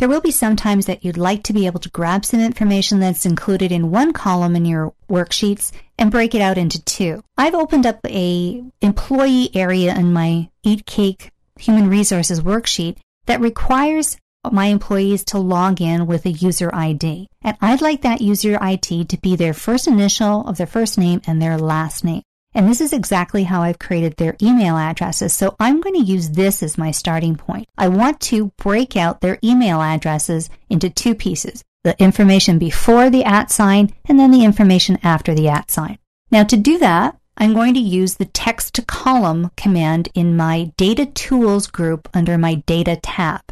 There will be some times that you'd like to be able to grab some information that's included in one column in your worksheets and break it out into two. I've opened up a employee area in my Eat Cake Human Resources worksheet that requires my employees to log in with a user ID. And I'd like that user ID to be their first initial of their first name and their last name. And this is exactly how I've created their email addresses. So I'm going to use this as my starting point. I want to break out their email addresses into two pieces, the information before the @ sign and then the information after the @ sign. Now to do that, I'm going to use the text to column command in my data tools group under my data tab.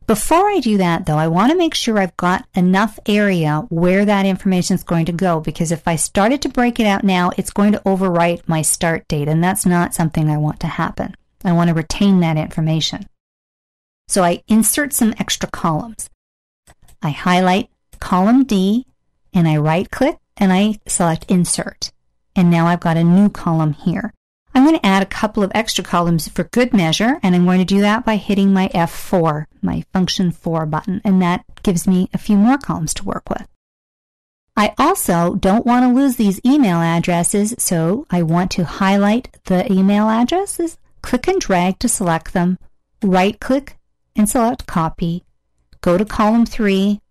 Before I do that, though, I want to make sure I've got enough area where that information is going to go, because if I started to break it out now, it's going to overwrite my start date, and that's not something I want to happen. I want to retain that information. So I insert some extra columns. I highlight column D, and I right-click, and I select Insert. And now I've got a new column here. I'm going to add a couple of extra columns for good measure, and I'm going to do that by hitting my F4, my function 4 button, and that gives me a few more columns to work with. I also don't want to lose these email addresses, so I want to highlight the email addresses, click and drag to select them, right-click and select Copy, go to column 3,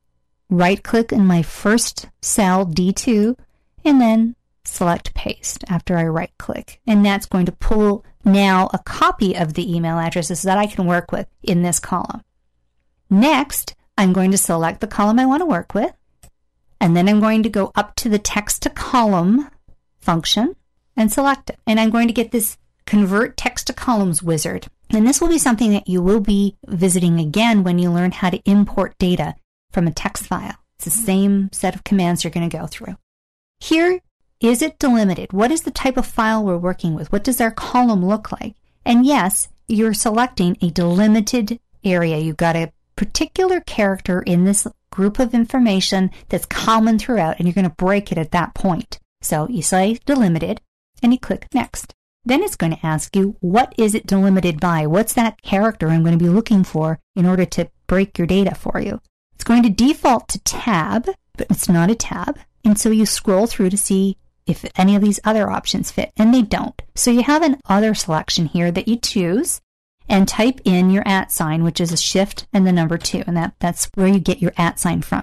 right-click in my first cell, D2, and then select Paste after I right-click. And that's going to pull now a copy of the email addresses that I can work with in this column. Next, I'm going to select the column I want to work with, and then I'm going to go up to the text to column function and select it. And I'm going to get this Convert Text to Columns wizard. And this will be something that you will be visiting again when you learn how to import data from a text file. It's the same set of commands you're going to go through. Here, is it delimited? What is the type of file we're working with? What does our column look like? And yes, you're selecting a delimited area. You've got a particular character in this group of information that's common throughout, and you're going to break it at that point. So you say delimited, and you click Next. Then it's going to ask you, what is it delimited by? What's that character I'm going to be looking for in order to break your data for you? It's going to default to tab, but it's not a tab. And so you scroll through to see if any of these other options fit, and they don't. So you have an other selection here that you choose and type in your @ sign, which is a shift and the number 2, and that's where you get your @ sign from.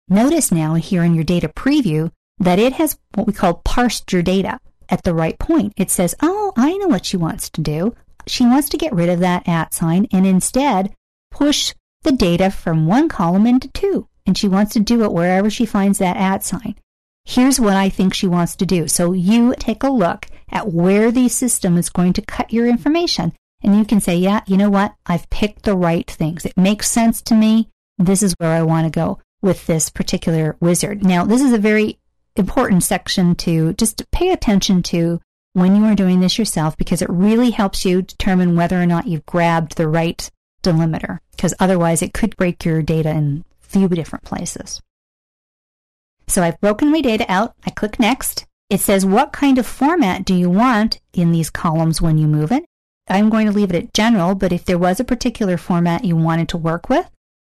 Notice now here in your data preview that it has what we call parsed your data at the right point. It says, oh, I know what she wants to do. She wants to get rid of that @ sign and instead push the data from one column into 2, and she wants to do it wherever she finds that @ sign. Here's what I think she wants to do. So you take a look at where the system is going to cut your information, and you can say, yeah, you know what? I've picked the right things. It makes sense to me. This is where I want to go with this particular wizard. Now, this is a very important section to just pay attention to when you are doing this yourself, because it really helps you determine whether or not you've grabbed the right delimiter, because otherwise it could break your data in a few different places. So I've broken my data out. I click Next. It says, what kind of format do you want in these columns when you move it? I'm going to leave it at general, but if there was a particular format you wanted to work with,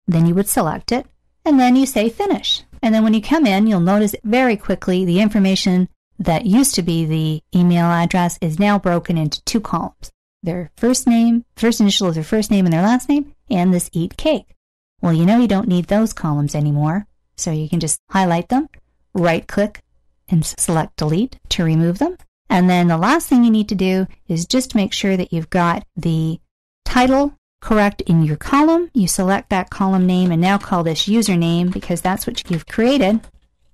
then you would select it, and then you say Finish. And then when you come in, you'll notice very quickly the information that used to be the email address is now broken into 2 columns. Their first name, first initial of their first name and their last name, and this Eat Cake. Well, you know you don't need those columns anymore. So you can just highlight them, right-click, and select Delete to remove them. And then the last thing you need to do is just make sure that you've got the title correct in your column. You select that column name and now call this username, because that's what you've created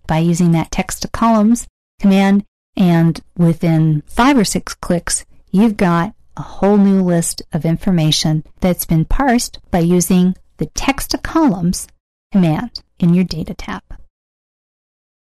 by using that Text to Columns command. And within 5 or 6 clicks, you've got a whole new list of information that's been parsed by using the Text to Columns command in your data tab.